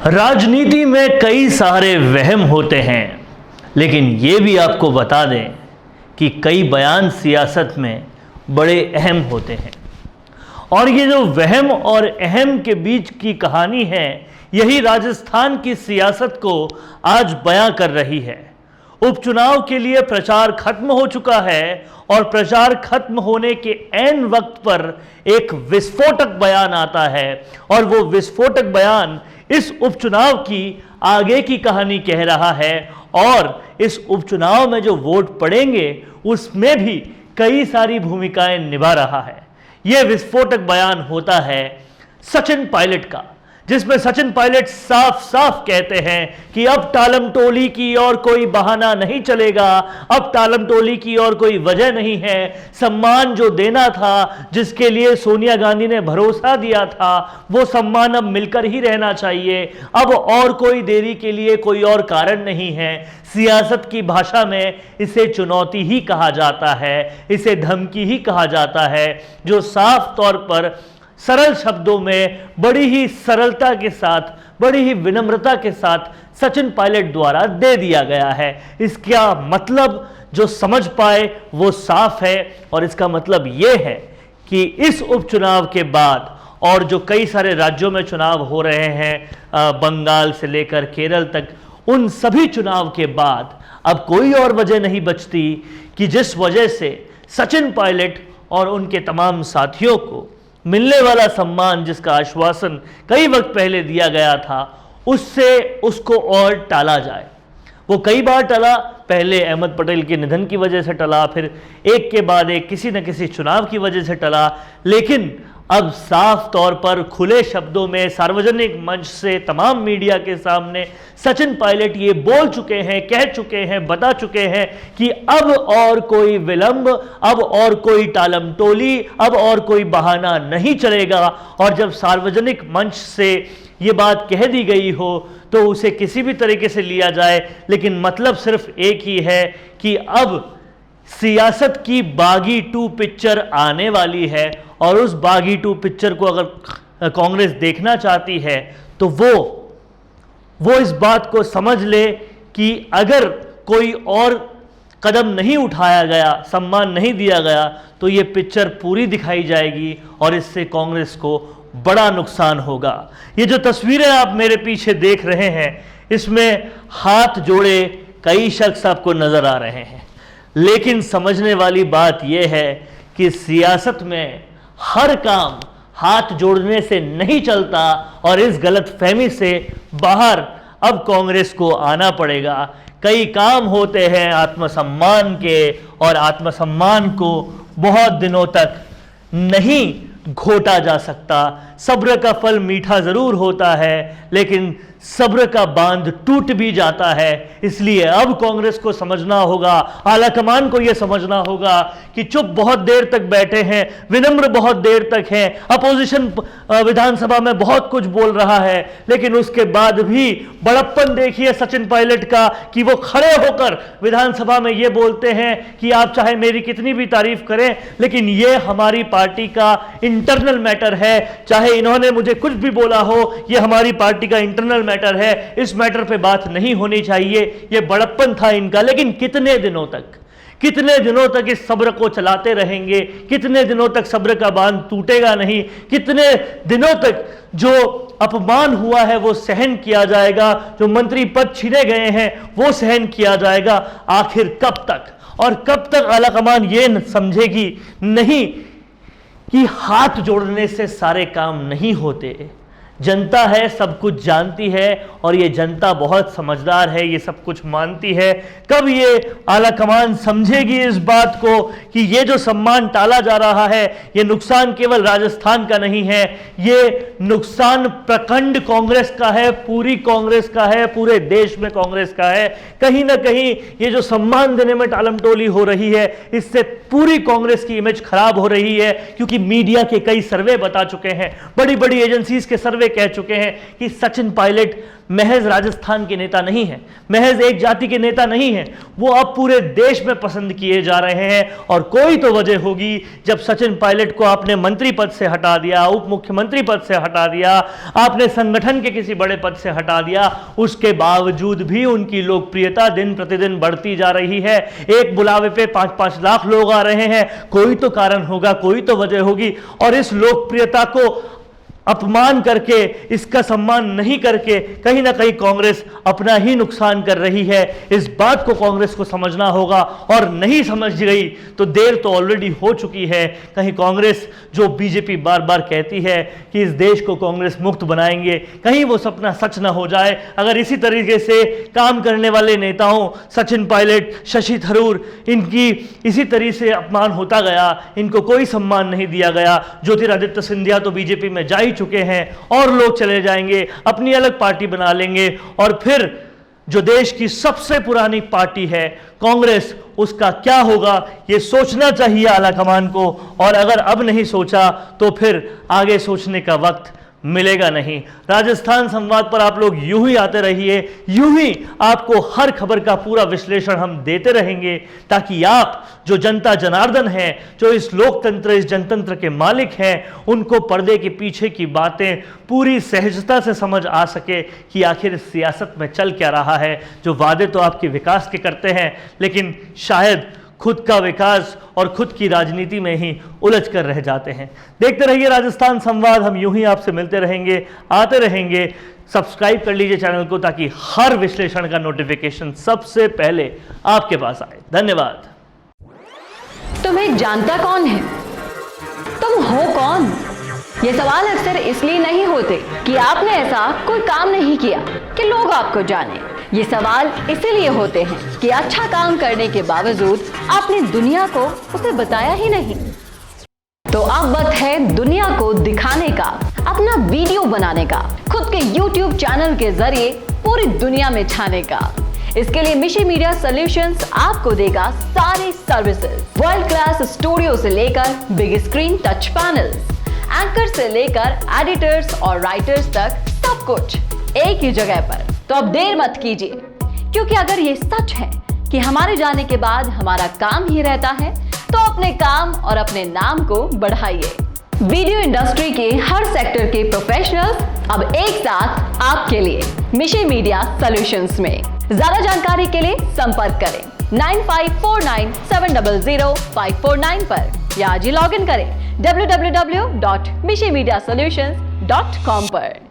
राजनीति में कई सारे वहम होते हैं, लेकिन ये भी आपको बता दें कि कई बयान सियासत में बड़े अहम होते हैं। और ये जो वहम और अहम के बीच की कहानी है, यही राजस्थान की सियासत को आज बयां कर रही है। उपचुनाव के लिए प्रचार खत्म हो चुका है और प्रचार खत्म होने के ऐन वक्त पर एक विस्फोटक बयान आता है और वो विस्फोटक बयान इस उपचुनाव की आगे की कहानी कह रहा है और इस उपचुनाव में जो वोट पड़ेंगे उसमें भी कई सारी भूमिकाएं निभा रहा है। यह विस्फोटक बयान होता है सचिन पायलट का, जिसमें सचिन पायलट साफ साफ कहते हैं कि अब टालम टोली की और कोई बहाना नहीं चलेगा, अब टालम टोली की और कोई वजह नहीं है। सम्मान जो देना था, जिसके लिए सोनिया गांधी ने भरोसा दिया था, वो सम्मान अब मिलकर ही रहना चाहिए। अब और कोई देरी के लिए कोई और कारण नहीं है। सियासत की भाषा में इसे चुनौती ही कहा जाता है, इसे धमकी ही कहा जाता है, जो साफ तौर पर सरल शब्दों में बड़ी ही सरलता के साथ, बड़ी ही विनम्रता के साथ सचिन पायलट द्वारा दे दिया गया है। इसका मतलब जो समझ पाए वो साफ है और इसका मतलब ये है कि इस उपचुनाव के बाद और जो कई सारे राज्यों में चुनाव हो रहे हैं, बंगाल से लेकर केरल तक, उन सभी चुनाव के बाद अब कोई और वजह नहीं बचती कि जिस वजह से सचिन पायलट और उनके तमाम साथियों को मिलने वाला सम्मान, जिसका आश्वासन कई वक्त पहले दिया गया था, उससे उसको और टाला जाए। वो कई बार टला, पहले अहमद पटेल के निधन की वजह से टला, फिर एक के बाद एक किसी न किसी चुनाव की वजह से टला, लेकिन अब साफ तौर पर खुले शब्दों में सार्वजनिक मंच से तमाम मीडिया के सामने सचिन पायलट ये बोल चुके हैं, कह चुके हैं, बता चुके हैं कि अब और कोई विलंब, अब और कोई टालम टोली, अब और कोई बहाना नहीं चलेगा। और जब सार्वजनिक मंच से ये बात कह दी गई हो तो उसे किसी भी तरीके से लिया जाए, लेकिन मतलब सिर्फ एक ही है कि अब सियासत की बागी 2 पिक्चर आने वाली है और उस बागी 2 पिक्चर को अगर कांग्रेस देखना चाहती है तो वो इस बात को समझ ले कि अगर कोई और कदम नहीं उठाया गया, सम्मान नहीं दिया गया, तो ये पिक्चर पूरी दिखाई जाएगी और इससे कांग्रेस को बड़ा नुकसान होगा। ये जो तस्वीरें आप मेरे पीछे देख रहे हैं, इसमें हाथ जोड़े कई शख्स आपको नजर आ रहे हैं, लेकिन समझने वाली बात यह है कि सियासत में हर काम हाथ जोड़ने से नहीं चलता और इस गलतफहमी से बाहर अब कांग्रेस को आना पड़ेगा। कई काम होते हैं आत्मसम्मान के और आत्मसम्मान को बहुत दिनों तक नहीं घोटा जा सकता। सब्र का फल मीठा जरूर होता है, लेकिन सब्र का बांध टूट भी जाता है। इसलिए अब कांग्रेस को समझना होगा, आलाकमान को यह समझना होगा कि चुप बहुत देर तक बैठे हैं, विनम्र बहुत देर तक हैं, अपोजिशन विधानसभा में बहुत कुछ बोल रहा है, लेकिन उसके बाद भी बड़प्पन देखिए सचिन पायलट का कि वो खड़े होकर विधानसभा में ये बोलते हैं कि आप चाहे मेरी कितनी भी तारीफ करें, लेकिन ये हमारी पार्टी का इंटरनल मैटर है। चाहे इन्होंने मुझे कुछ भी बोला हो, ये हमारी पार्टी का इंटरनल मैटर है, इस मैटर पे बात नहीं होनी चाहिए। ये बड़प्पन था इनका। लेकिन कितने दिनों तक इस सब्र को चलाते रहेंगे? कितने दिनों तक सब्र का बांध टूटेगा नहीं? कितने दिनों तक जो अपमान हुआ है वो सहन किया जाएगा? जो मंत्री पद छीने गए हैं वो सहन किया जाएगा? आखिर कब तक? और कब तक आलाकमान ये समझेगी नहीं कि हाथ जोड़ने से सारे काम नहीं होते? जनता है, सब कुछ जानती है और ये जनता बहुत समझदार है, ये सब कुछ मानती है। कब ये आलाकमान समझेगी इस बात को कि ये जो सम्मान टाला जा रहा है, ये नुकसान केवल राजस्थान का नहीं है, ये नुकसान प्रखंड कांग्रेस का है, पूरी कांग्रेस का है, पूरे देश में कांग्रेस का है। कहीं ना कहीं ये जो सम्मान देने में टालमटोली हो रही है, इससे पूरी कांग्रेस की इमेज खराब हो रही है, क्योंकि मीडिया के कई सर्वे बता चुके हैं, बड़ी बड़ी एजेंसीज के सर्वे पहले कह चुके हैं कि सचिन पायलट महज राजस्थान के नेता नहीं है, महज एक जाति के नेता नहीं है, वो अब पूरे देश में पसंद किए जा रहे हैं। और कोई तो वजह होगी जब सचिन पायलट को आपने मंत्री पद से हटा दिया, उप मुख्यमंत्री पद से हटा दिया, आपने संगठन के किसी बड़े पद से हटा दिया, उसके बावजूद भी उनकी लोकप्रियता दिन प्रतिदिन बढ़ती जा रही है। एक बुलावे पे 5-5 लाख लोग आ रहे हैं। कोई तो कारण होगा, कोई तो वजह होगी। और इस लोकप्रियता को अपमान करके, इसका सम्मान नहीं करके कहीं ना कहीं कांग्रेस अपना ही नुकसान कर रही है। इस बात को कांग्रेस को समझना होगा, और नहीं समझ गई तो देर तो ऑलरेडी हो चुकी है। कहीं कांग्रेस, जो बीजेपी बार बार कहती है कि इस देश को कांग्रेस मुक्त बनाएंगे, कहीं वो सपना सच ना हो जाए। अगर इसी तरीके से काम करने वाले नेताओं, सचिन पायलट, शशि थरूर, इनकी इसी तरीके से अपमान होता गया, इनको कोई सम्मान नहीं दिया गया, ज्योतिरादित्य सिंधिया तो बीजेपी में जा ही चुके हैं, और लोग चले जाएंगे, अपनी अलग पार्टी बना लेंगे, और फिर जो देश की सबसे पुरानी पार्टी है कांग्रेस, उसका क्या होगा ये सोचना चाहिए आलाकमान को। और अगर अब नहीं सोचा तो फिर आगे सोचने का वक्त मिलेगा नहीं। राजस्थान संवाद पर आप लोग यूं ही आते रहिए, यूं ही आपको हर खबर का पूरा विश्लेषण हम देते रहेंगे, ताकि आप जो जनता जनार्दन हैं, जो इस लोकतंत्र, इस जनतंत्र के मालिक हैं, उनको पर्दे के पीछे की बातें पूरी सहजता से समझ आ सके कि आखिर इस सियासत में चल क्या रहा है। जो वादे तो आपके विकास के करते हैं, लेकिन शायद खुद का विकास और खुद की राजनीति में ही उलझ कर रह जाते हैं। देखते रहिए राजस्थान संवाद, हम यूं ही आपसे मिलते रहेंगे, आते रहेंगे। सब्सक्राइब कर लीजिए चैनल को, ताकि हर विश्लेषण का नोटिफिकेशन सबसे पहले आपके पास आए। धन्यवाद। तुम्हें जानता कौन है? तुम हो कौन? ये सवाल अक्सर इसलिए नहीं होते कि आपने ऐसा कोई काम नहीं किया कि लोग आपको जाने। ये सवाल इसीलिए होते हैं कि अच्छा काम करने के बावजूद आपने दुनिया को उसे बताया ही नहीं। तो अब वक्त है दुनिया को दिखाने का, अपना वीडियो बनाने का, खुद के YouTube चैनल के जरिए पूरी दुनिया में छाने का। इसके लिए मिशी मीडिया सॉल्यूशंस आपको देगा सारी सर्विसेज, वर्ल्ड क्लास स्टूडियो से लेकर big screen touch panels, anchor से लेकर एडिटर्स और राइटर्स तक, सब कुछ एक ही जगह पर। तो अब देर मत कीजिए, क्योंकि अगर ये सच है कि हमारे जाने के बाद हमारा काम ही रहता है, तो अपने काम और अपने नाम को बढ़ाइए। वीडियो इंडस्ट्री के हर सेक्टर के प्रोफेशनल्स अब एक साथ आपके लिए मिशी मीडिया सॉल्यूशंस में। ज्यादा जानकारी के लिए संपर्क करें 9549700549 पर, या आज ही लॉग इन करें www.mishimediasolutions.com पर।